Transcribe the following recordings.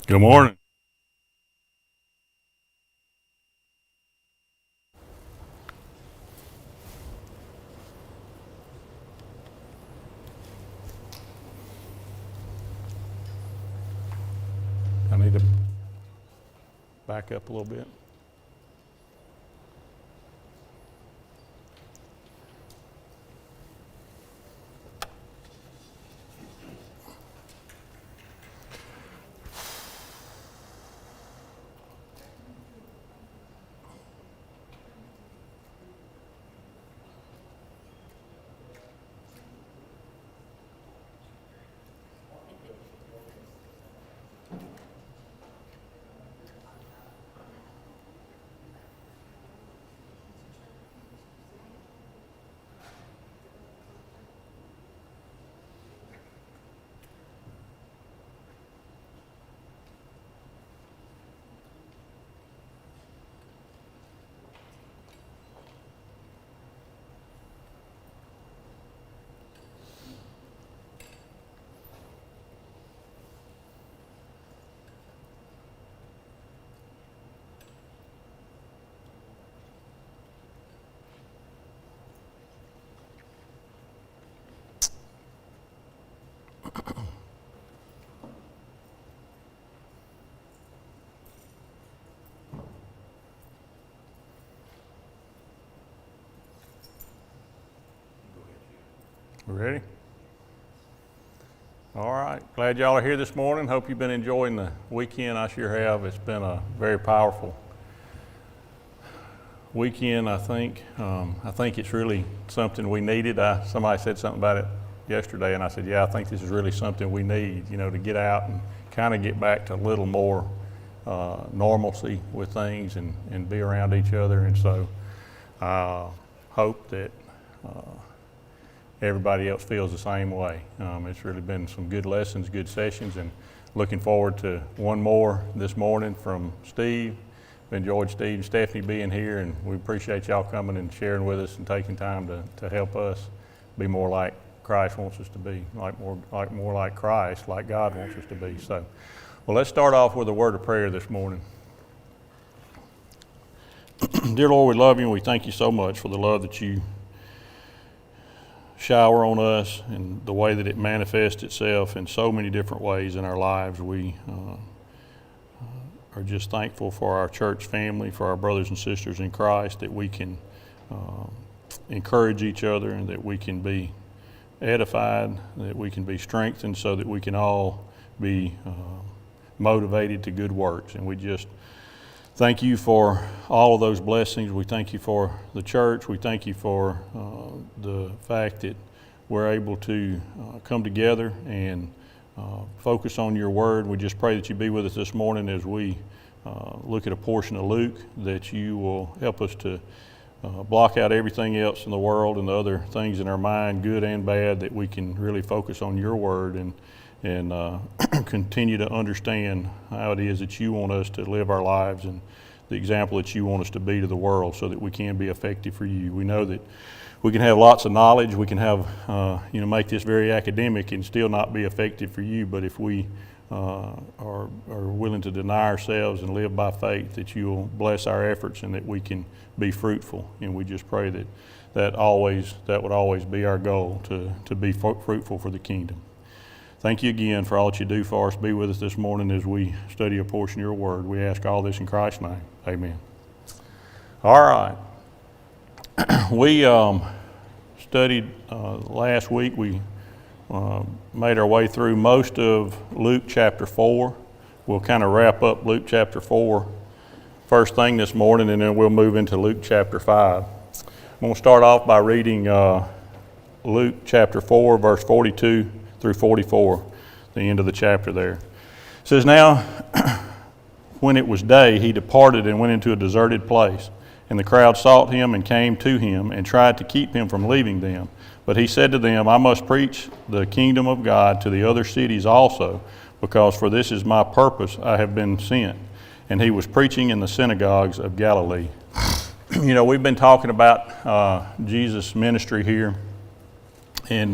Good morning. I need to back up a little bit. We ready? All right. Glad y'all are here this morning. Hope you've been enjoying the weekend. I sure have. It's been a very powerful weekend, I think. I think it's really something we needed. Somebody said something about it yesterday, and I said, yeah, I think this is really something we need, to get out and kind of get back to a little more normalcy with things and be around each other. And so I hope that everybody else feels the same way. It's really been some good lessons, good sessions, and looking forward to one more this morning from Steve. Enjoyed Steve and Stephanie being here, and we appreciate y'all coming and sharing with us and taking time to help us be more like Christ wants us to be, more like Christ, like God wants us to be. So, well, let's start off with a word of prayer this morning. Dear Lord, we love you and we thank you so much for the love that you shower on us and the way that it manifests itself in so many different ways in our lives. We are just thankful for our church family, for our brothers and sisters in Christ, that we can encourage each other and that we can be edified, that we can be strengthened so that we can all be motivated to good works. And we just thank you for all of those blessings. We thank you for the church. We thank you for the fact that we're able to come together and focus on your word. We just pray that you be with us this morning as we look at a portion of Luke, that you will help us to block out everything else in the world and the other things in our mind, good and bad, that we can really focus on your word and continue to understand how it is that you want us to live our lives and the example that you want us to be to the world so that we can be effective for you. We know that we can have lots of knowledge, we can have, make this very academic and still not be effective for you, but if we are willing to deny ourselves and live by faith, that you'll bless our efforts and that we can be fruitful. And we just pray that would always be our goal, to be fruitful for the kingdom. Thank you again for all that you do for us. Be with us this morning as we study a portion of your word. We ask all this in Christ's name. Amen. All right. We studied last week. We made our way through most of Luke chapter 4. We'll kind of wrap up Luke chapter 4 first thing this morning, and then we'll move into Luke chapter 5. I'm going to start off by reading Luke chapter 4, verse 42 through 44, the end of the chapter there. It says, "Now, when it was day, he departed and went into a deserted place. And the crowd sought him and came to him and tried to keep him from leaving them. But he said to them, I must preach the kingdom of God to the other cities also, because for this is my purpose I have been sent. And he was preaching in the synagogues of Galilee." We've been talking about Jesus' ministry here in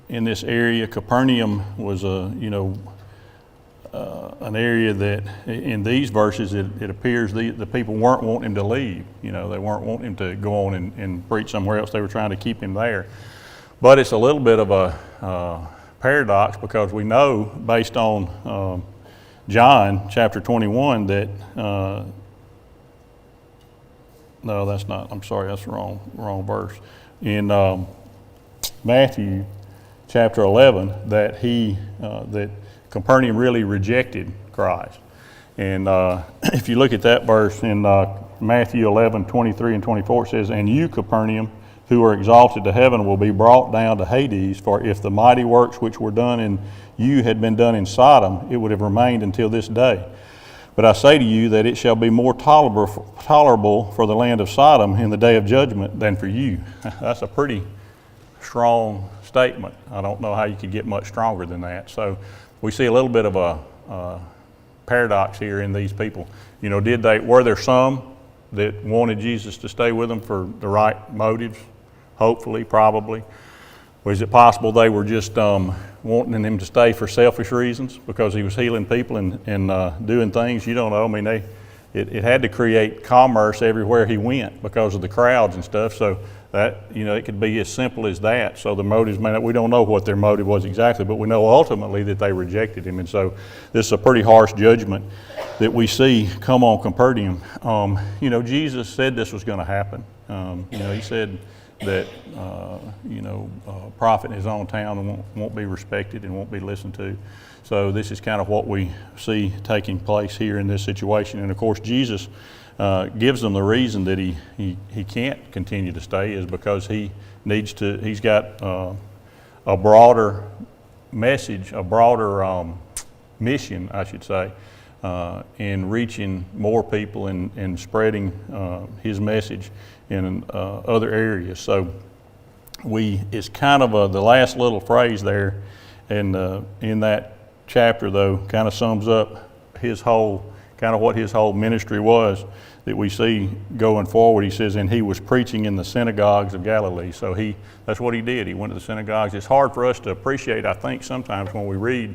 this area. Capernaum was an area that in these verses it appears the people weren't wanting him to leave. They weren't wanting him to go on and preach somewhere else. They were trying to keep him there. But it's a little bit of a paradox, because we know based on John chapter 21 that no, that's not. I'm sorry, that's the wrong verse. In Matthew chapter 11, that that Capernaum really rejected Christ. And if you look at that verse in Matthew 11, 23 and 24, it says, "And you, Capernaum, who are exalted to heaven, will be brought down to Hades. For if the mighty works which were done in you had been done in Sodom, it would have remained until this day. But I say to you that it shall be more tolerable for the land of Sodom in the day of judgment than for you." That's a pretty strong statement. I don't know how you could get much stronger than that. So we see a little bit of a paradox here in these people. Were there some that wanted Jesus to stay with them for the right motives? Hopefully, probably. Was it possible they were just wanting him to stay for selfish reasons because he was healing people and doing things? You don't know. I mean, it had to create commerce everywhere he went because of the crowds and stuff. So that, it could be as simple as that. So the motives, we don't know what their motive was exactly, but we know ultimately that they rejected him. And so this is a pretty harsh judgment that we see come on Capernaum. Jesus said this was going to happen. He said that a prophet in his own town won't be respected and won't be listened to. So this is kind of what we see taking place here in this situation. And of course, Jesus gives them the reason that he can't continue to stay is because he's got a broader message, a broader mission, I should say, in reaching more people and spreading his message in other areas. So it's kind of the last little phrase there in that chapter, though, kind of sums up what his whole ministry was that we see going forward. He says, and he was preaching in the synagogues of Galilee. So that's what he did. He went to the synagogues. It's hard for us to appreciate, I think, sometimes when we read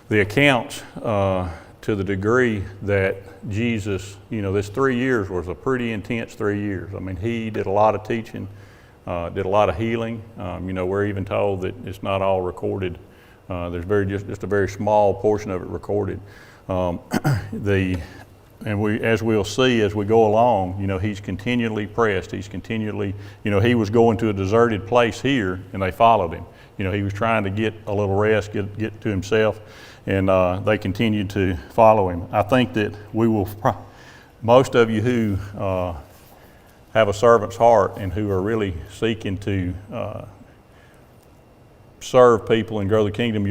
the accounts to the degree that Jesus, this 3 years was a pretty intense 3 years. I mean, he did a lot of teaching, did a lot of healing. We're even told that it's not all recorded. There's just a very small portion of it recorded. As we'll see as we go along, he's continually pressed. He's continually, he was going to a deserted place here, and they followed him. He was trying to get a little rest, get to himself, and they continued to follow him. I think that most of you who have a servant's heart and who are really seeking to serve people and grow the kingdom,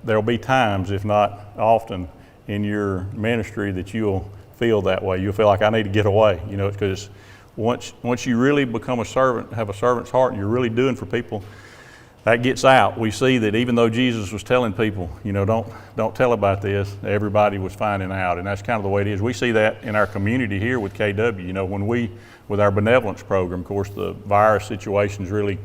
there'll be times, if not often, in your ministry that you'll feel that way. You'll feel like, I need to get away. It's because once you really become a servant, have a servant's heart, and you're really doing for people, that gets out. We see that even though Jesus was telling people, don't tell about this, everybody was finding out, and that's kind of the way it is. We see that in our community here with KW. With our benevolence program, of course, the virus situation's really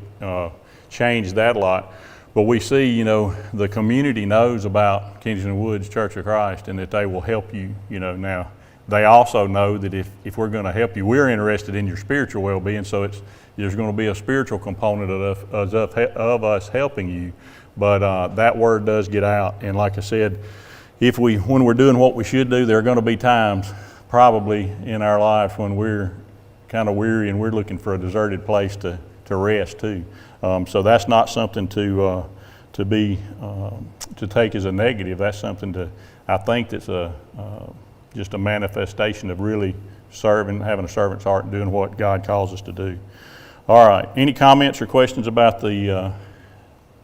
changed that a lot. But we see, the community knows about Kensington Woods Church of Christ and that they will help you, Now, they also know that if we're going to help you, we're interested in your spiritual well-being, so there's going to be a spiritual component of us helping you. But that word does get out. And like I said, when we're doing what we should do, there are going to be times probably in our lives when we're kind of weary and we're looking for a deserted place to rest too. So that's not something to take as a negative. That's something I think that's just a manifestation of really serving, having a servant's heart and doing what God calls us to do. All right. Any comments or questions about the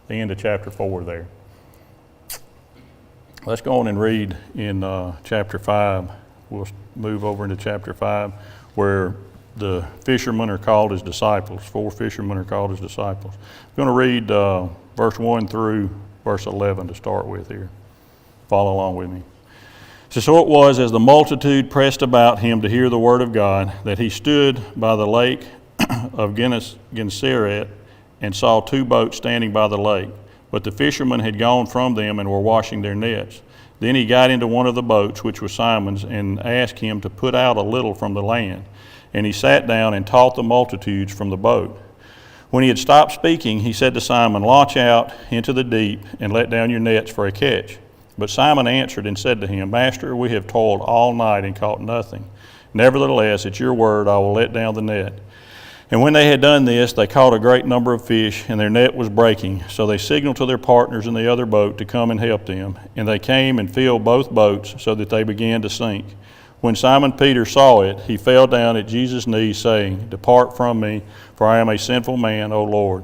end of chapter 4 there? Let's go on and read in chapter 5. We'll move over into chapter 5 where the fishermen are called as disciples. 4 fishermen are called as disciples. I'm going to read verse 1 through verse 11 to start with here. Follow along with me. It says, so it was as the multitude pressed about him to hear the word of God that he stood by the lake of Gennesaret and saw 2 boats standing by the lake. But the fishermen had gone from them and were washing their nets. Then he got into one of the boats, which was Simon's, and asked him to put out a little from the land. And he sat down and taught the multitudes from the boat. When he had stopped speaking, he said to Simon, "Launch out into the deep and let down your nets for a catch." But Simon answered and said to him, "Master, we have toiled all night and caught nothing. Nevertheless, at your word I will let down the net." And when they had done this, they caught a great number of fish, and their net was breaking. So they signaled to their partners in the other boat to come and help them. And they came and filled both boats, so that they began to sink. When Simon Peter saw it, he fell down at Jesus' knees, saying, "Depart from me, for I am a sinful man, O Lord."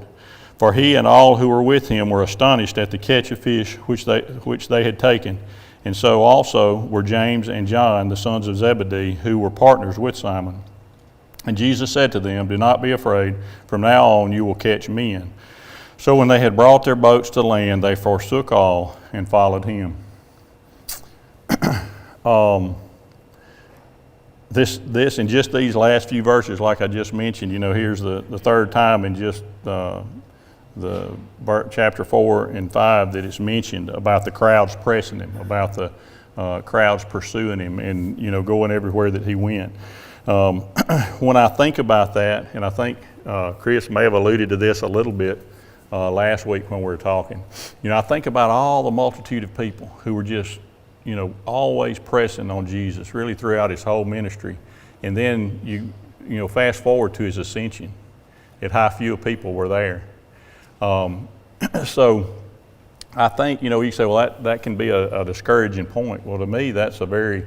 For he and all who were with him were astonished at the catch of fish which they had taken. And so also were James and John, the sons of Zebedee, who were partners with Simon. And Jesus said to them, "Do not be afraid. From now on you will catch men." So when they had brought their boats to land, they forsook all and followed him. This in just these last few verses, like I just mentioned, here's the third time in just the chapter 4 and 5 that it's mentioned about the crowds pressing him, about the crowds pursuing him, and going everywhere that he went. When I think about that, and I think Chris may have alluded to this a little bit last week when we were talking, I think about all the multitude of people who were just always pressing on Jesus, really throughout his whole ministry. And then you fast forward to his ascension, and how few people were there. So I think, you say, well, that can be a discouraging point. Well, to me, that's a very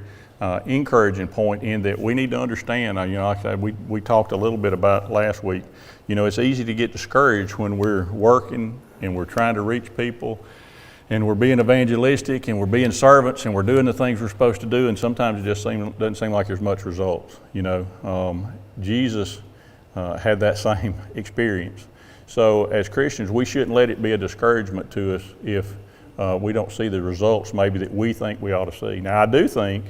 encouraging point, in that we need to understand, like I said, we talked a little bit about last week, it's easy to get discouraged when we're working and we're trying to reach people, and we're being evangelistic, and we're being servants, and we're doing the things we're supposed to do, and sometimes it just doesn't seem like there's much results. Jesus had that same experience. So as Christians, we shouldn't let it be a discouragement to us if we don't see the results maybe that we think we ought to see. Now, I do think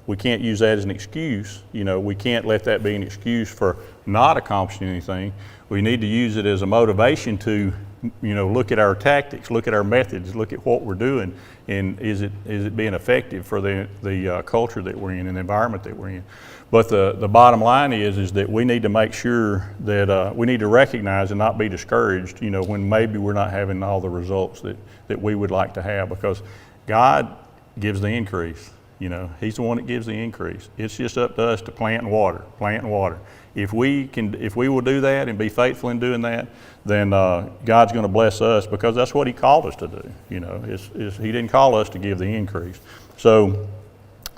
we can't use that as an excuse. We can't let that be an excuse for not accomplishing anything. We need to use it as a motivation to look at our tactics, look at our methods, look at what we're doing, and is it being effective for the culture that we're in and the environment that we're in. But the bottom line is that we need to make sure that we need to recognize and not be discouraged, when maybe we're not having all the results that we would like to have, because God gives the increase. He's the one that gives the increase. It's just up to us to plant and water. If we will do that and be faithful in doing that, then God's going to bless us, because that's what he called us to do. He didn't call us to give the increase. So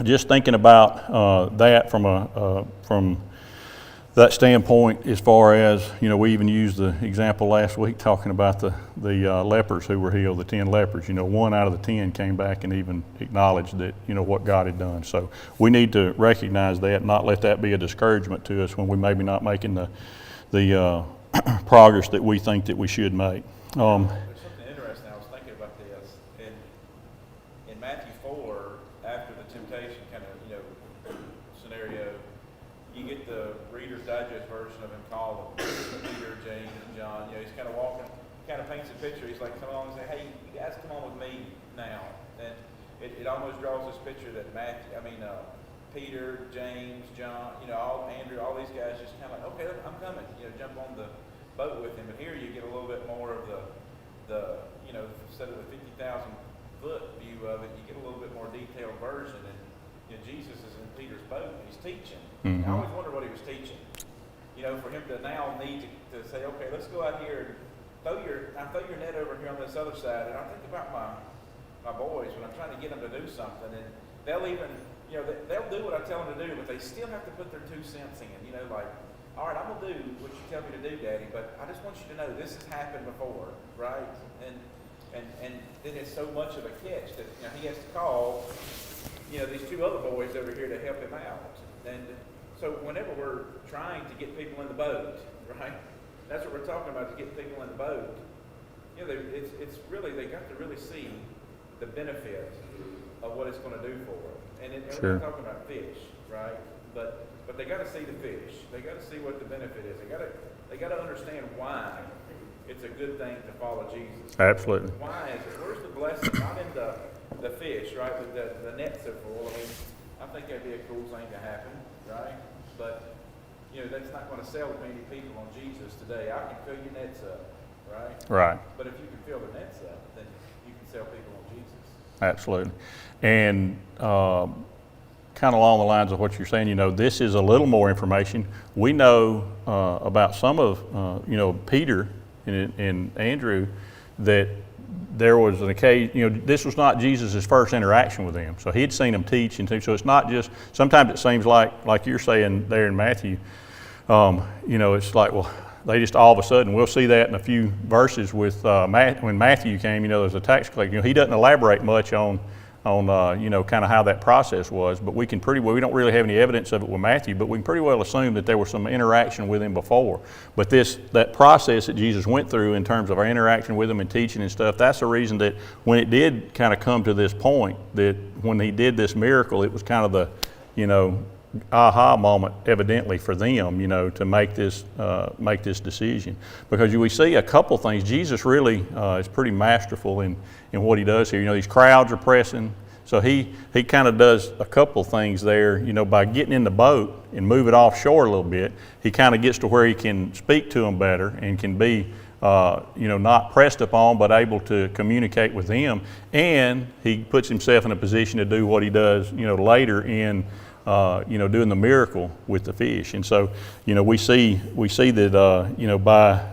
just thinking about that from that standpoint, as far as, we even used the example last week talking about the lepers who were healed, the 10 lepers. 1 out of the 10 came back and even acknowledged that, what God had done. So we need to recognize that, not let that be a discouragement to us when we maybe not making the progress that we think that we should make. There's something interesting. I was thinking about this. In Matthew 4, after the temptation kind of, scenario, you get the Reader's Digest version of him called Peter, James, and John. He's kind of walking, kind of paints a picture. He's like, come along and say, "Hey, you guys, come on with me now." And it almost draws this picture that Peter, James, John, Andrew, all these guys just kind of like, "Okay, I'm coming." Jump on the boat with him. But here you get a little bit more of the instead of the 50,000 foot view of it, you get a little bit more detailed version. And Jesus is in Peter's boat and he's teaching. Mm-hmm. I always wondered what he was teaching. For him to now need to say, "Okay, let's go out here and throw your net over here on this other side." And I think about my boys when I'm trying to get them to do something, and they'll even they'll do what I tell them to do, but they still have to put their 2 cents in. Like, "All right, I'm gonna do what you tell me to do, Daddy, but I just want you to know this has happened before, right?" And then it's so much of a catch that he has to call these 2 other boys over here to help him out. And so whenever we're trying to get people in the boat, right? That's what we're talking about, to get people in the boat. It's really, they got to really see the benefit of what it's going to do for them. And we're not talking about fish, right? But they got to see the fish. They got to see what the benefit is. They got to understand why it's a good thing to follow Jesus. Absolutely. Why is it? Where's the blessing? Not in the the fish, right? The nets are full. I mean, I think that'd be a cool thing to happen, right? But, you know, that's not going to sell many people on Jesus today. I can fill your nets up, right? Right. But if you can fill the nets up, then you can sell people on Jesus. Absolutely. And kind of along the lines of what you're saying, you know, this is a little more information. We know about some of, you know, Peter and Andrew, that there was an occasion, you know, this was not Jesus' first interaction with them. So he'd seen them teach and teach. So it's not just, sometimes it seems like you're saying there in Matthew, you know, it's like, well, they just all of a sudden, we'll see that in a few verses with when Matthew came, you know, there's a tax collector. You know, he doesn't elaborate much on you know, kind of how that process was, but we can pretty well, we don't really have any evidence of it with Matthew, but we can pretty well assume that there was some interaction with him before. But that process that Jesus went through in terms of our interaction with him and teaching and stuff, that's the reason that when it did kind of come to this point, that when he did this miracle, it was kind of the, you know, aha moment evidently for them, you know, to make this decision. Because we see a couple things. Jesus really is pretty masterful in what he does here. You know, these crowds are pressing, so he kind of does a couple things there, you know, by getting in the boat and move it offshore a little bit. He kind of gets to where he can speak to them better and can be you know, not pressed upon, but able to communicate with them. And he puts himself in a position to do what he does, you know, later in you know, doing the miracle with the fish. And so, you know, we see that, you know, by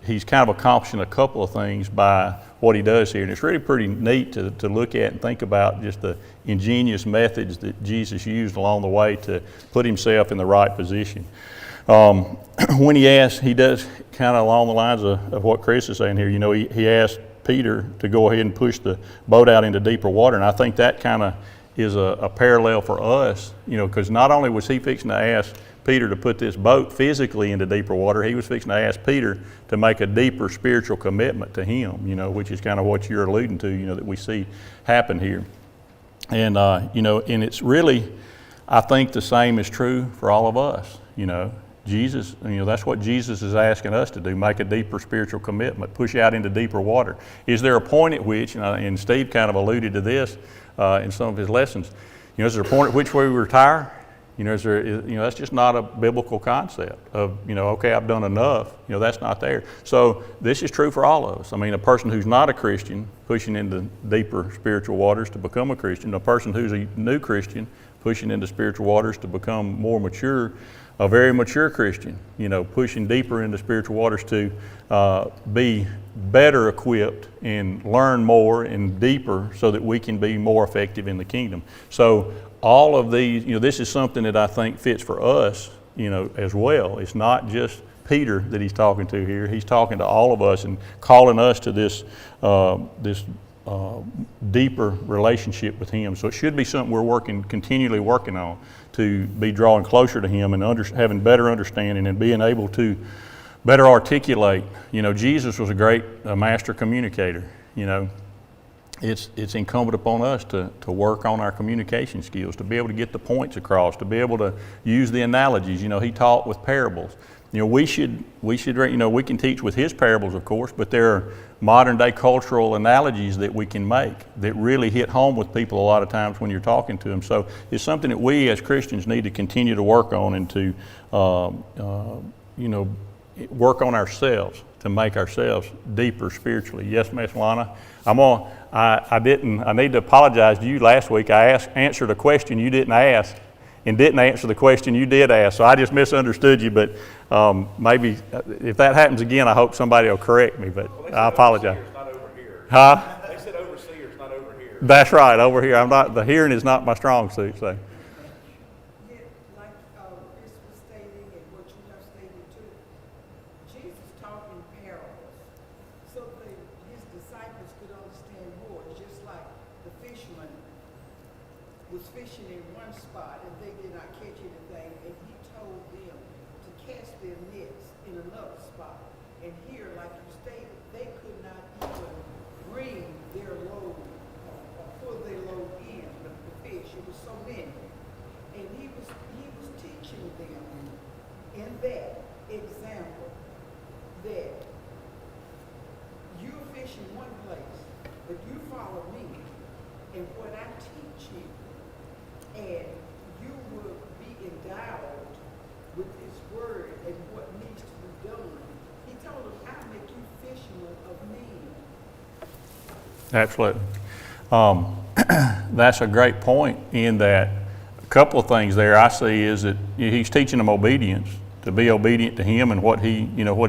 he's kind of accomplishing a couple of things by what he does here. And it's really pretty neat to look at and think about just the ingenious methods that Jesus used along the way to put himself in the right position. When he does kind of along the lines of what Chris is saying here. You know, he asked Peter to go ahead and push the boat out into deeper water. And I think that kind of is a parallel for us, you know, because not only was he fixing to ask Peter to put this boat physically into deeper water, he was fixing to ask Peter to make a deeper spiritual commitment to him, you know, which is kind of what you're alluding to, you know, that we see happen here. And, you know, and it's really, I think the same is true for all of us, you know. Jesus, you know, that's what Jesus is asking us to do, make a deeper spiritual commitment, push out into deeper water. Is there a point at which, and Steve kind of alluded to this in some of his lessons, you know, is there a point at which we retire? You know, that's just not a biblical concept of, you know, okay, I've done enough. You know, that's not there. So this is true for all of us. I mean, a person who's not a Christian pushing into deeper spiritual waters to become a Christian, a person who's a new Christian pushing into spiritual waters to become more mature, a very mature Christian, you know, pushing deeper into spiritual waters to be better equipped and learn more and deeper so that we can be more effective in the kingdom. So all of these, you know, this is something that I think fits for us, you know, as well. It's not just Peter that he's talking to here. He's talking to all of us and calling us to this deeper relationship with him. So it should be something we're continually working on, to be drawing closer to him and having better understanding and being able to better articulate. You know, Jesus was a great master communicator. You know, it's incumbent upon us to work on our communication skills, to be able to get the points across, to be able to use the analogies. You know, he taught with parables. You know, we should, you know, we can teach with his parables, of course, but there are modern day cultural analogies that we can make that really hit home with people a lot of times when you're talking to them. So it's something that we as Christians need to continue to work on and to, you know, work on ourselves to make ourselves deeper spiritually. Yes, Miss Lana? I need to apologize to you. Last week I answered a question you didn't ask and didn't answer the question you did ask. So I just misunderstood you, but maybe if that happens again, I hope somebody will correct me, but Well, I apologize. not over here. Huh? They said overseers, not over here. That's right, over here. The hearing is not my strong suit, so. Yeah, like Chris was stating and what you have stated too, Jesus taught in parables so that his disciples could understand more. It's just like the fisherman was fishing in one spot and they did not catch anything, and he told them to cast their nets in another spot. And here, like you stated, they could not even bring their load or pull their load in, the fish. It was so many. And he was teaching them in that example that you fish in one place, but you follow me, and what I teach you, and you will be endowed with His word and what needs to be done. He told them, I'll make you fishermen of men. Absolutely. That's a great point in that a couple of things there I see is that he's teaching them obedience, to be obedient to him and what he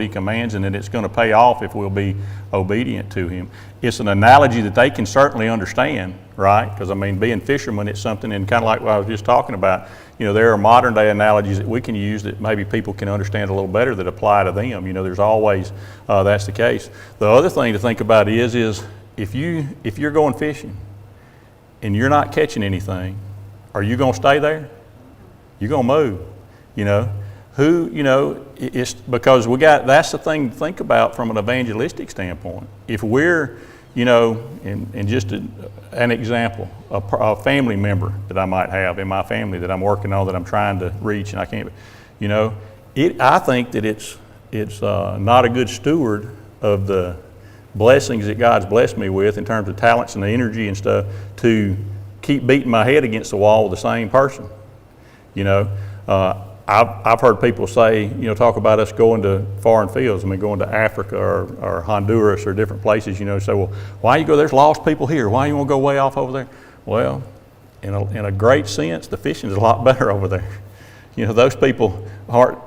commands, and that it's going to pay off if we'll be obedient to him. It's an analogy that they can certainly understand, right? Because, I mean, being fishermen, it's something, and kind of like what I was just talking about, there are modern day analogies that we can use that maybe people can understand a little better that apply to them. There's always, that's the case. The other thing to think about is if you're going fishing and you're not catching anything, are you going to stay there? You're going to move, it's because that's the thing to think about from an evangelistic standpoint. If we're, and just an example, a family member that I might have in my family that I'm working on, that I'm trying to reach and I can't, I think that it's not a good steward of the blessings that God's blessed me with in terms of talents and the energy and stuff to keep beating my head against the wall with the same person. I've heard people say, talk about us going to foreign fields. I mean, going to Africa or Honduras or different places, say, well, why you go? There's lost people here. Why you want to go way off over there? Well, in a great sense, the fishing is a lot better over there. Those people aren't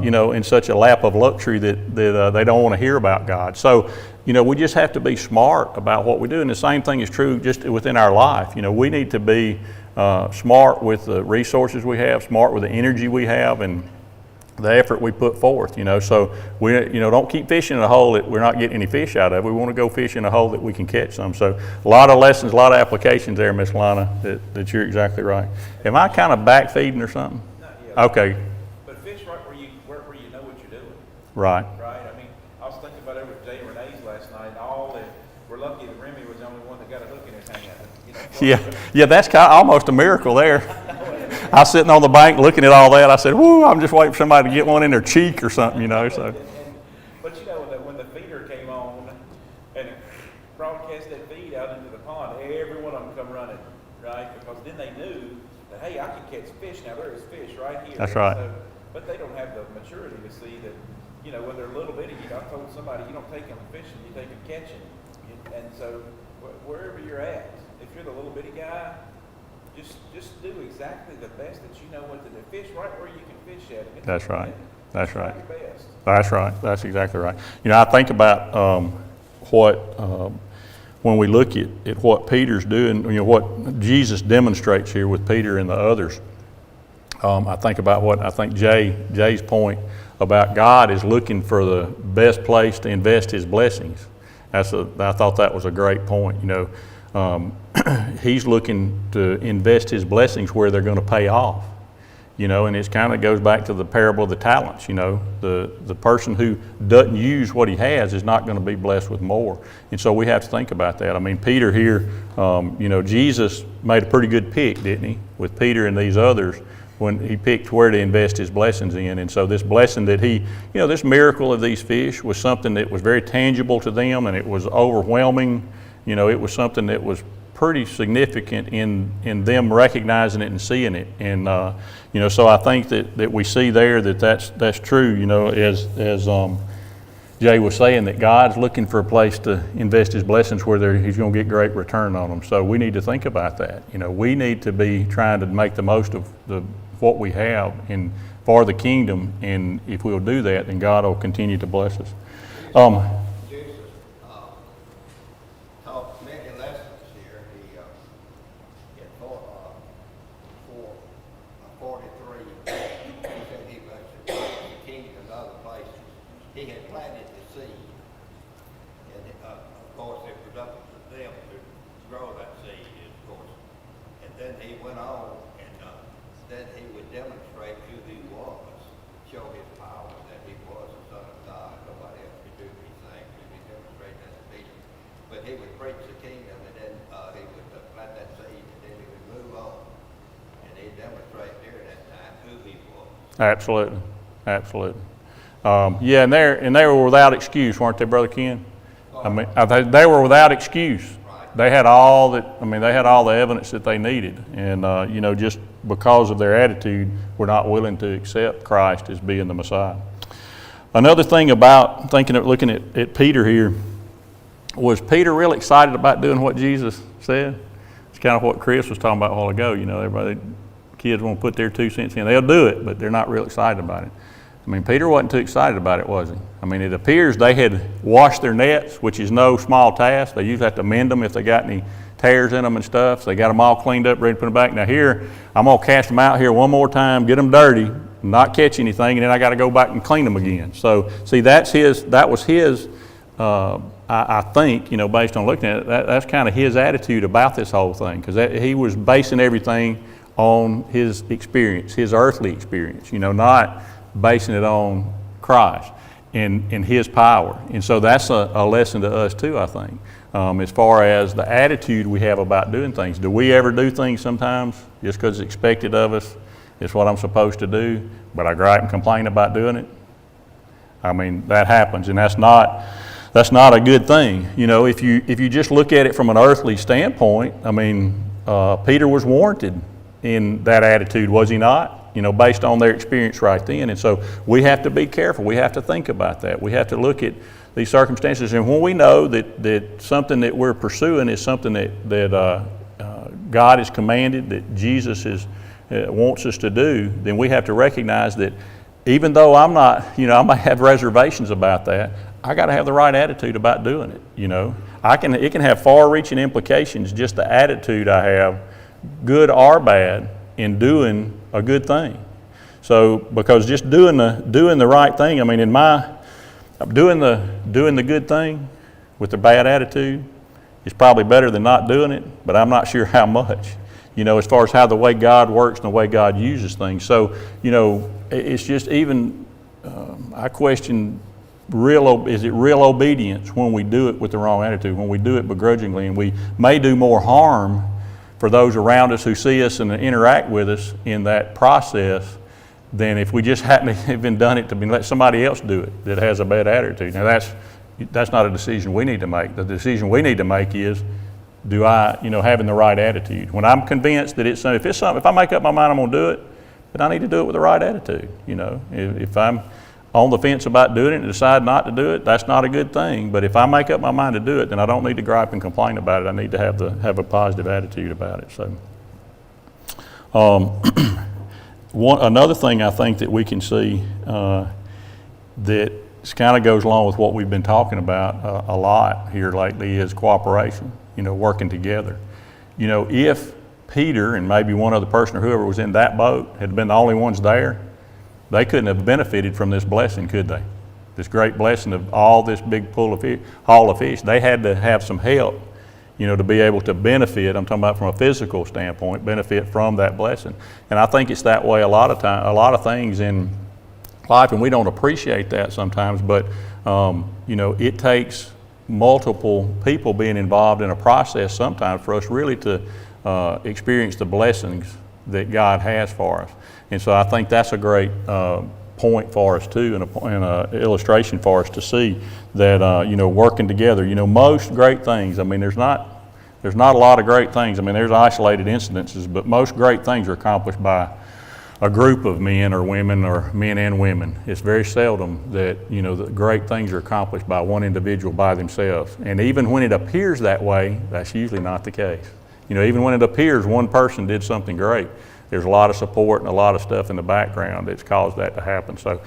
in such a lap of luxury that they don't want to hear about God. So, we just have to be smart about what we do. And the same thing is true just within our life. We need to be smart with the resources we have, smart with the energy we have, and the effort we put forth. So we don't keep fishing in a hole that we're not getting any fish out of. We want to go fish in a hole that we can catch some. So a lot of lessons, a lot of applications there, Miss Lana, that you're exactly right. Am I kind of back feeding or something? Okay. But fish right where you know what you're doing. Right. Right. I mean, I was thinking about over at Jay and Renee's last night, and all that we're lucky that Remy was the only one that got a hook in his hand. Yeah, that's kind of almost a miracle there. I was sitting on the bank looking at all that. I said, "Woo! I'm just waiting for somebody to get one in their cheek or something, So. But when the feeder came on and broadcast that feed out into the pond, every one of them come running, right? Because then they knew that, hey, I can catch fish now. There is fish right here. That's right. So, but they don't have the maturity to see that, when they're little bitty. I told somebody, you don't take them fishing, you take them catching. And so wherever you're at, if you're the little bitty guy, just do exactly the best that you know what to do. Fish right where you can fish at. That's right. That's right. Your best. That's right. That's exactly right. I think about when we look at what Peter's doing, what Jesus demonstrates here with Peter and the others. I think about what I think Jay's point about God is looking for the best place to invest His blessings. I thought that was a great point. He's looking to invest His blessings where they're going to pay off. And it kind of goes back to the parable of the talents. The person who doesn't use what he has is not going to be blessed with more. And so we have to think about that. I mean, Peter here, Jesus made a pretty good pick, didn't he, with Peter and these others when he picked where to invest his blessings in. And so this blessing that this miracle of these fish was something that was very tangible to them, and it was overwhelming. It was something that was pretty significant in them recognizing it and seeing it. And so I think that we see there that's true. As Jay was saying, that God's looking for a place to invest His blessings where He's going to get great return on them. So we need to think about that. We need to be trying to make the most of what we have and for the kingdom. And if we'll do that, then God will continue to bless us. Jesus taught many lessons here. In 43, he said he was to plant the kingdom in other places. He had planted the seed, and of course it was up to them to grow that seed, of course. And then he went on, and then he would demonstrate who he was, show his power that he was the Son of God. Nobody else could do these things. He demonstrated that to Peter. But he would preach the kingdom, and then he would plant that seed, and then he would move on. And he'd demonstrate during that time who he was. Absolutely. And they were without excuse, weren't they, Brother Ken? I mean, they were without excuse. Right. they had all that. I mean, they had all the evidence that they needed, and just because of their attitude, were not willing to accept Christ as being the Messiah. Another thing about looking at Peter here, was Peter really excited about doing what Jesus said? It's kind of what Chris was talking about a while ago. Everybody, kids want to put their 2 cents in. They'll do it, but they're not real excited about it. I mean, Peter wasn't too excited about it, was he? I mean, it appears they had washed their nets, which is no small task. They usually have to mend them if they got any tears in them and stuff. So they got them all cleaned up, ready to put them back. Now here, I'm going to cast them out here one more time, get them dirty, not catch anything, and then I got to go back and clean them again. So, see, that was his, I think, based on looking at it, that's kind of his attitude about this whole thing, because he was basing everything on his experience, his earthly experience, not basing it on Christ and his power. And so that's a lesson to us too, I think, as far as the attitude we have about doing things. Do we ever do things sometimes just because it's expected of us? It's what I'm supposed to do, but I gripe and complain about doing it? I mean, that happens, and that's not a good thing. If you just look at it from an earthly standpoint, I mean, Peter was warranted in that attitude, was he not? Based on their experience right then. And so we have to be careful. We have to think about that. We have to look at these circumstances. And when we know that something that we're pursuing is something that God has commanded, that Jesus wants us to do, then we have to recognize that even though I'm not, I might have reservations about that, I got to have the right attitude about doing it. It can have far-reaching implications, just the attitude I have, good or bad, in doing a good thing. So, because just doing the right thing, I mean, doing the good thing with a bad attitude is probably better than not doing it, but I'm not sure how much, as far as how the way God works and the way God uses things. So, it's just even, I question, is it real obedience when we do it with the wrong attitude, when we do it begrudgingly, and we may do more harm for those around us who see us and interact with us in that process than if we just hadn't even done it to let somebody else do it that has a bad attitude. Now that's not a decision we need to make. The decision we need to make is, do I, having the right attitude. When I'm convinced that if I make up my mind I'm going to do it, then I need to do it with the right attitude. If I'm on the fence about doing it and decide not to do it, that's not a good thing. But if I make up my mind to do it, then I don't need to gripe and complain about it. I need to have a positive attitude about it. So, another thing I think that we can see that kind of goes along with what we've been talking about a lot here lately is cooperation. Working together. If Peter and maybe one other person or whoever was in that boat had been the only ones there, they couldn't have benefited from this blessing, could they? This great blessing of all this big haul of fish. They had to have some help, to be able to benefit. I'm talking about from a physical standpoint, benefit from that blessing. And I think it's that way a lot of things in life, and we don't appreciate that sometimes. But it takes multiple people being involved in a process sometimes for us really to experience the blessings that God has for us. And so I think that's a great point for us too, and an illustration for us to see that working together. Most great things. I mean, there's not a lot of great things. I mean, there's isolated incidences, but most great things are accomplished by a group of men or women, or men and women. It's very seldom that the great things are accomplished by one individual by themselves. And even when it appears that way, that's usually not the case. Even when it appears one person did something great, there's a lot of support and a lot of stuff in the background that's caused that to happen. So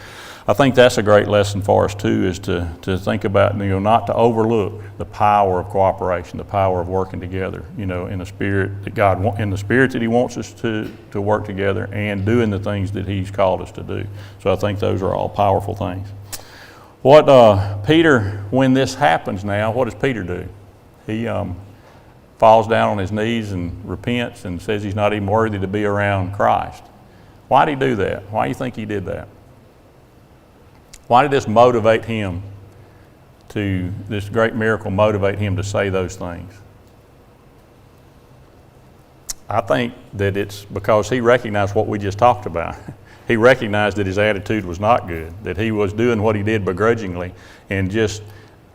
I think that's a great lesson for us too, is to think about, not to overlook the power of cooperation, the power of working together, in the spirit that He wants us to work together, and doing the things that He's called us to do. So I think those are all powerful things. Peter, when this happens now, what does Peter do? He falls down on his knees and repents and says he's not even worthy to be around Christ. Why did he do that? Why do you think he did that? Why did this great miracle motivate him to say those things? I think that it's because he recognized what we just talked about. He recognized that his attitude was not good, that he was doing what he did begrudgingly, and just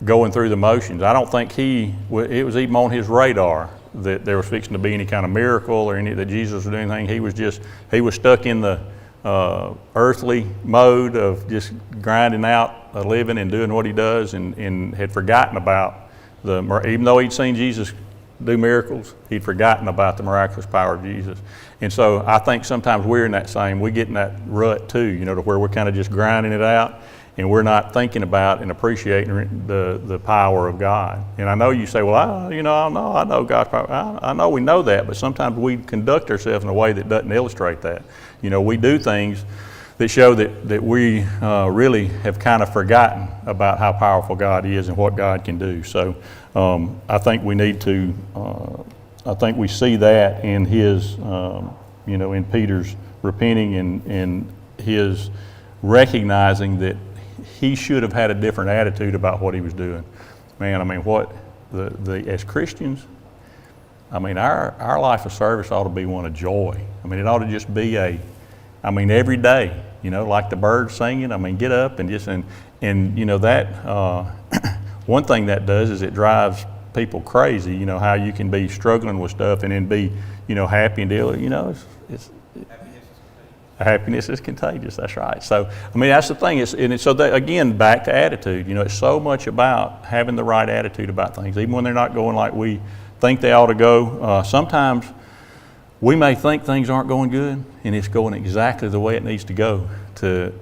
going through the motions. I don't think it was even on his radar that there was fixing to be any kind of miracle or that Jesus would do anything. He was stuck in the earthly mode of just grinding out a living and doing what he does, and had forgotten about even though he'd seen Jesus do miracles, he'd forgotten about the miraculous power of Jesus. And so I think sometimes we get in that rut too, to where we're kind of just grinding it out, and we're not thinking about and appreciating the power of God. And I know you say, well, I know God's power. I know we know that, but sometimes we conduct ourselves in a way that doesn't illustrate that. We do things that show that we really have kind of forgotten about how powerful God is and what God can do. So I think we need to, I think we see that in his, in Peter's repenting and his recognizing that he should have had a different attitude about what he was doing. Man, I mean, as Christians, I mean, our life of service ought to be one of joy. I mean, it ought to just be every day, like the birds singing. I mean, get up and just, that, one thing that does is it drives people crazy, how you can be struggling with stuff and then be, happy and deal, happiness is contagious. That's right. So, I mean, that's the thing. Again, back to attitude. It's so much about having the right attitude about things, even when they're not going like we think they ought to go. Sometimes we may think things aren't going good, and it's going exactly the way it needs to go to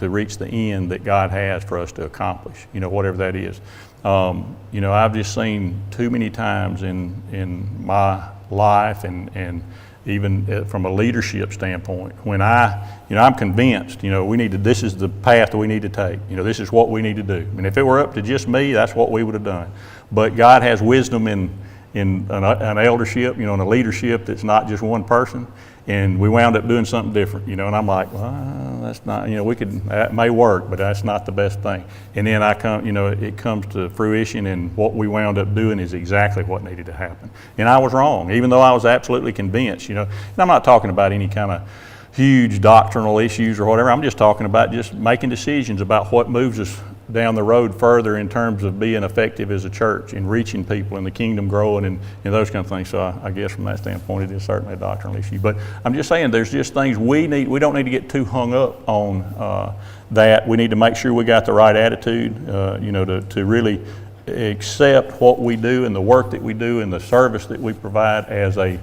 reach the end that God has for us to accomplish. Whatever that is. I've just seen too many times in my life and even from a leadership standpoint, when I'm convinced, this is the path that we need to take. This is what we need to do. And if it were up to just me, that's what we would have done. But God has wisdom in an eldership, in a leadership that's not just one person. And we wound up doing something different, and I'm like, well, that's not, that may work, but that's not the best thing. And then it comes to fruition, and what we wound up doing is exactly what needed to happen. And I was wrong, even though I was absolutely convinced, and I'm not talking about any kind of huge doctrinal issues or whatever. I'm just talking about just making decisions about what moves us down the road further in terms of being effective as a church and reaching people and the kingdom growing and those kind of things. So I guess from that standpoint, it is certainly a doctrinal issue. But I'm just saying there's just things we don't need to get too hung up on that. We need to make sure we got the right attitude, to really accept what we do and the work that we do and the service that we provide as a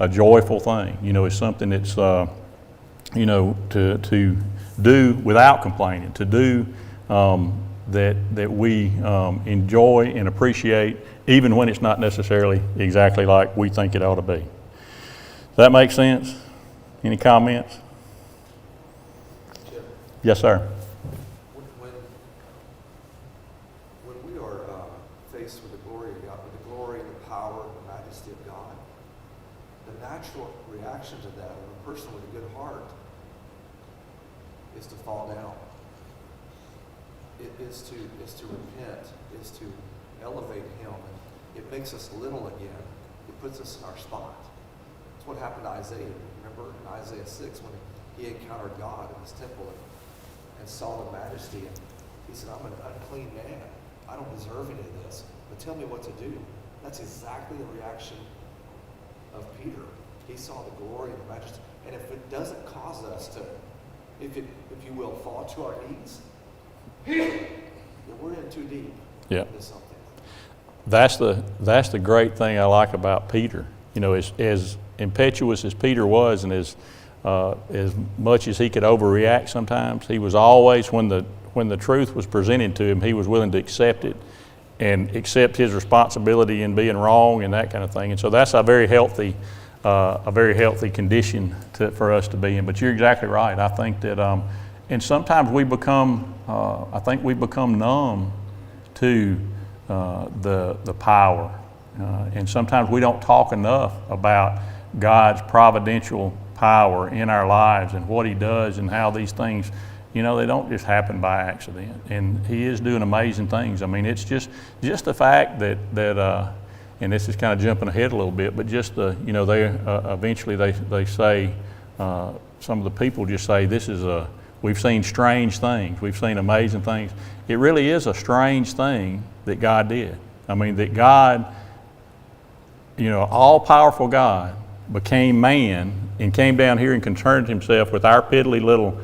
joyful thing. It's something that's, to do without complaining, to do that we enjoy and appreciate, even when it's not necessarily exactly like we think it ought to be. Does that make sense? Any comments? Jim, Yes, sir. when we are faced with the glory of God, with the glory and the power and the majesty of God, the natural reaction to that of a person with a good heart is to fall down. It is to repent, is to elevate Him. And it makes us little again. It puts us in our spot. It's what happened to Isaiah. Remember in Isaiah 6 when he encountered God in his temple and saw the majesty. And he said, I'm an unclean man. I don't deserve any of this. But tell me what to do. That's exactly the reaction of Peter. He saw the glory and the majesty. And if it doesn't cause us to, if you will, fall to our knees, then we're in too deep into something. That's the great thing I like about Peter. As impetuous as Peter was, and as much as he could overreact sometimes, he was always, when the truth was presented to him, he was willing to accept it and accept his responsibility in being wrong and that kind of thing. And so that's a very healthy condition for us to be in. But you're exactly right. I think that, and sometimes we become numb to the power, and sometimes we don't talk enough about God's providential power in our lives and what He does and how these things, they don't just happen by accident. And He is doing amazing things. I mean, it's just the fact that and this is kind of jumping ahead a little bit, but just eventually they say, some of the people just say, this is We've seen strange things. We've seen amazing things. It really is a strange thing that God did. I mean, that God, all-powerful God, became man and came down here and concerned himself with our piddly little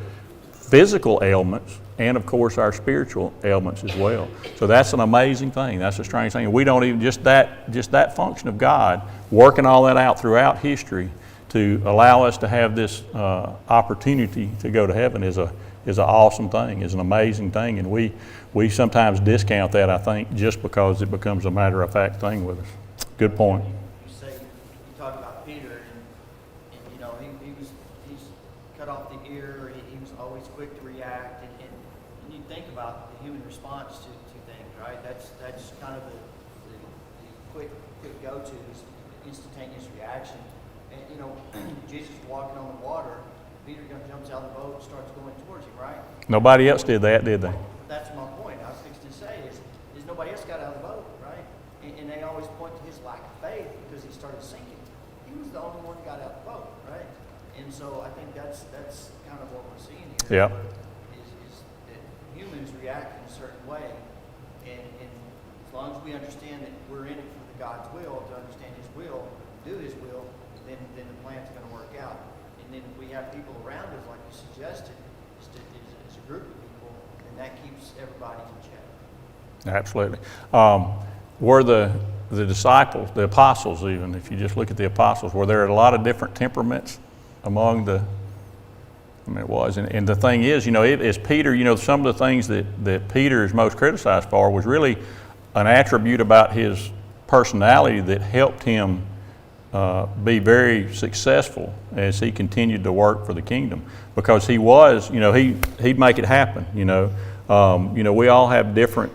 physical ailments and, of course, our spiritual ailments as well. So that's an amazing thing. That's a strange thing. We don't even, just that function of God, working all that out throughout history to allow us to have this opportunity to go to heaven is an awesome thing, is an amazing thing. And we sometimes discount that, I think, just because it becomes a matter-of-fact thing with us. Good point. You talk about Peter, and he's cut off the ear. He was always quick to react, and you think about the human response to things, right? That's kind of the quick go-to, instantaneous reaction. And Jesus walking on the water, Peter jumps out of the boat and starts going towards him, right? Nobody else did that, did they? That's my point. I was fixing to say is nobody else got out of the boat, right? And they always point to his lack of faith because he started sinking. He was the only one who got out of the boat, right? And so I think that's kind of what we're seeing here. Yeah. Is that humans react in a certain way, and as long as we understand that we're in it for God's will, to understand His will, do His will, then the plan's going to work out. And then if we have people around us, like you suggested, as a group of people, then that keeps everybody in check. Absolutely. Were the disciples, the apostles even, if you just look at the apostles, were there a lot of different temperaments among it was. And the thing is, as Peter, some of the things that Peter is most criticized for was really an attribute about his personality that helped him be very successful as he continued to work for the kingdom, because he was, he'd make it happen. We all have different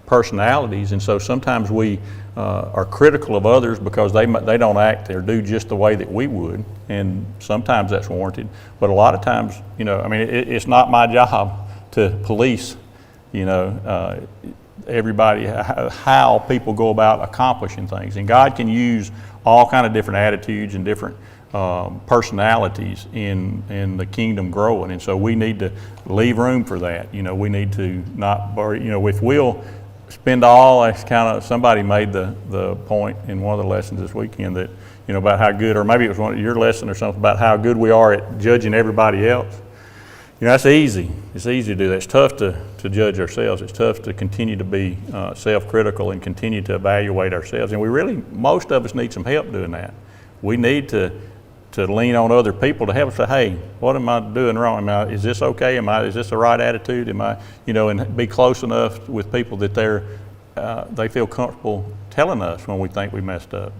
personalities, and so sometimes we are critical of others because they don't act or do just the way that we would, and sometimes that's warranted. But a lot of times, it's not my job to police, everybody, how people go about accomplishing things. And God can use all kind of different attitudes and different personalities in the kingdom growing. And so we need to leave room for that. We need to not, if we'll spend all, somebody made the point in one of the lessons this weekend that, about how good, or maybe it was one of your lesson or something, about how good we are at judging everybody else. That's easy. It's easy to do that. It's tough to judge ourselves. It's tough to continue to be self-critical and continue to evaluate ourselves. And most of us need some help doing that. We need to lean on other people to help us say, hey, what am I doing wrong? Is this okay? Is this the right attitude? And be close enough with people that they feel comfortable telling us when we think we messed up.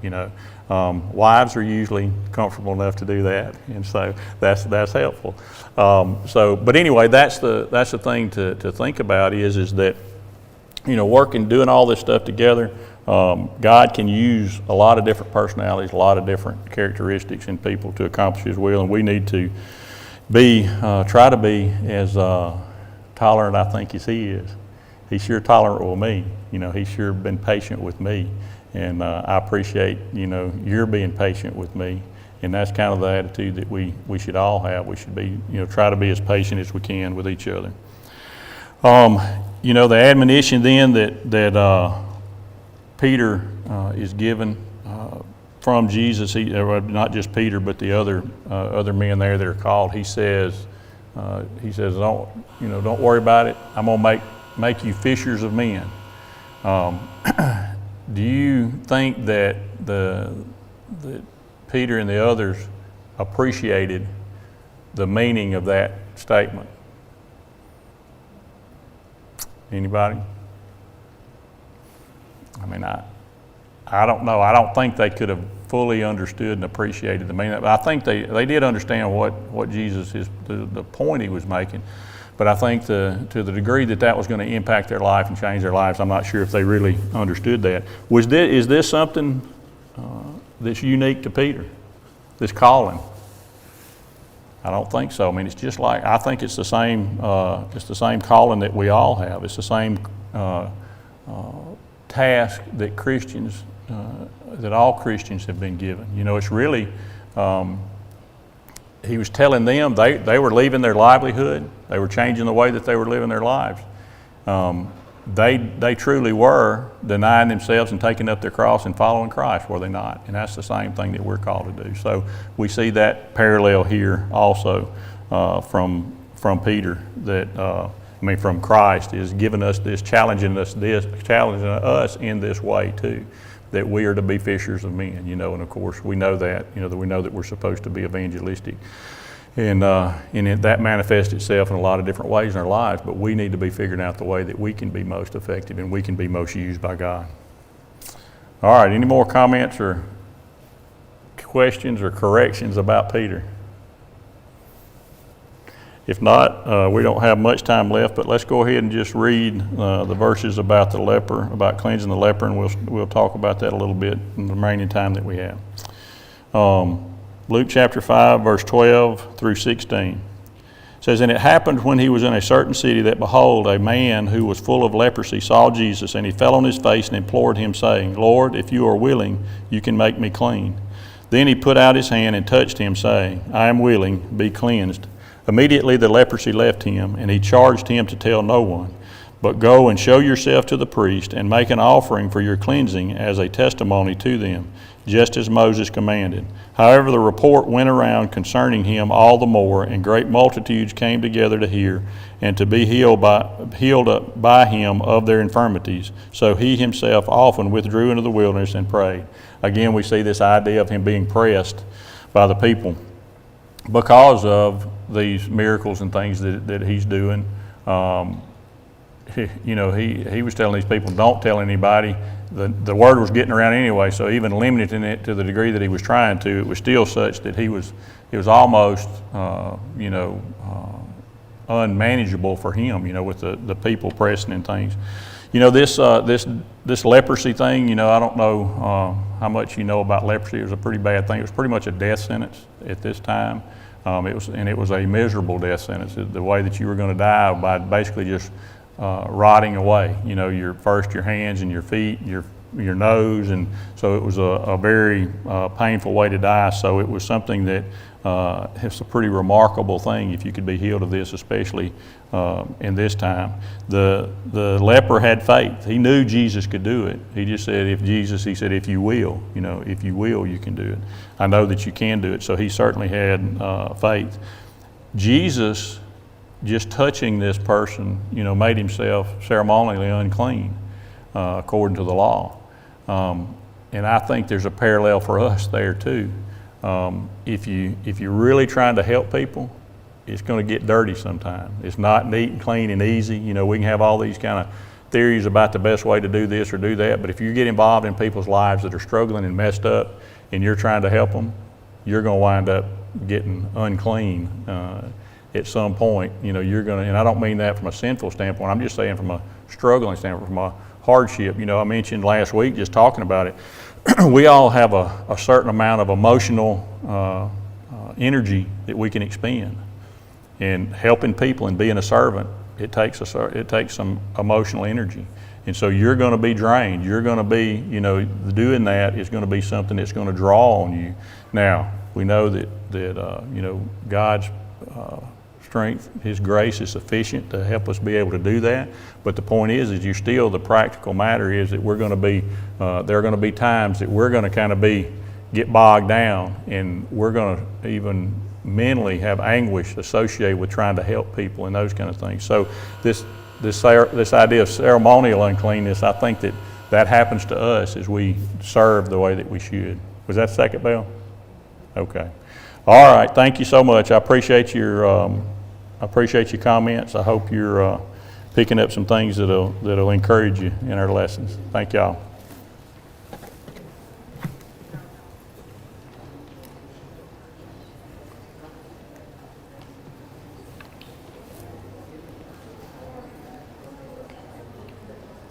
Wives are usually comfortable enough to do that, and so that's helpful. But anyway, that's the thing to think about is that doing all this stuff together. God can use a lot of different personalities, a lot of different characteristics in people to accomplish His will, and we need to try to be as tolerant, I think, as He is. He's sure tolerant with me. He's sure been patient with me, and I appreciate your being patient with me, and that's kind of the attitude that we should all have. We should be try to be as patient as we can with each other. The admonition then that Peter is given from Jesus, not just Peter, but the other men there that are called. He says, don't worry about it. I'm gonna make you fishers of men. Do you think that that Peter and the others appreciated the meaning of that statement? Anybody? I don't know. I don't think they could have fully understood and appreciated the meaning. I think they did understand what Jesus is, the point He was making. But I think to the degree that was going to impact their life and change their lives, I'm not sure if they really understood that. Is this something that's unique to Peter, this calling? I don't think so. It's just like, I think it's the same calling that we all have. It's the same task that Christians, that all Christians have been given. It's really, he was telling them they were leaving their livelihood. They were changing the way that they were living their lives. They truly were denying themselves and taking up their cross and following Christ, were they not? And that's the same thing that we're called to do. So we see that parallel here also from Peter, from Christ, is giving us this, challenging us in this way too, that we are to be fishers of men, and of course we know that, that we're supposed to be evangelistic. And that manifests itself in a lot of different ways in our lives, but we need to be figuring out the way that we can be most effective and we can be most used by God. All right, any more comments or questions or corrections about Peter? If not, we don't have much time left, but let's go ahead and just read the verses about the leper, about cleansing the leper, and we'll talk about that a little bit in the remaining time that we have. Luke chapter 5, verse 12 through 16. It says, "And it happened when he was in a certain city that, behold, a man who was full of leprosy saw Jesus, and he fell on his face and implored him, saying, Lord, if you are willing, you can make me clean. Then he put out his hand and touched him, saying, I am willing, be cleansed. Immediately the leprosy left him, and he charged him to tell no one, but go and show yourself to the priest, and make an offering for your cleansing as a testimony to them, just as Moses commanded. However, the report went around concerning him all the more, and great multitudes came together to hear, and to be healed by him of their infirmities. So he himself often withdrew into the wilderness and prayed." Again, we see this idea of him being pressed by the people because of these miracles and things that he's doing. He was telling these people, don't tell anybody. The word was getting around anyway, so even limiting it to the degree that he was trying to, it was still such that it was almost, unmanageable for him, with the people pressing and things. This leprosy thing, I don't know how much you know about leprosy. It was a pretty bad thing. It was pretty much a death sentence at this time. It was a miserable death sentence. The way that you were going to die by basically just rotting away. Your hands and your feet, your nose, and so it was a very painful way to die. So it was something that it's a pretty remarkable thing if you could be healed of this, especially in this time. The leper had faith. He knew Jesus could do it. He just said, if you will, if you will, you can do it. I know that you can do it. So he certainly had faith. Jesus, just touching this person, made himself ceremonially unclean according to the law. And I think there's a parallel for us there too. If you're really trying to help people, it's going to get dirty sometime. It's not neat and clean and easy. We can have all these kind of theories about the best way to do this or do that, but if you get involved in people's lives that are struggling and messed up and you're trying to help them, you're going to wind up getting unclean at some point. You're going to, and I don't mean that from a sinful standpoint, I'm just saying from a struggling standpoint, from a hardship. I mentioned last week, just talking about it, we all have a certain amount of emotional energy that we can expend. And helping people and being a servant, it takes some emotional energy. And so you're going to be drained. You're going to be, doing that is going to be something that's going to draw on you. Now, we know that God's strength, His grace is sufficient to help us be able to do that. But the point is the practical matter is that we're going to be, there are going to be times that we're going to kind of get bogged down, and we're going to even mentally have anguish associated with trying to help people and those kind of things. So this idea of ceremonial uncleanness, I think that happens to us as we serve the way that we should. Was that second bell? Okay. All right. Thank you so much. I appreciate your comments. I hope you're picking up some things that'll encourage you in our lessons. Thank y'all.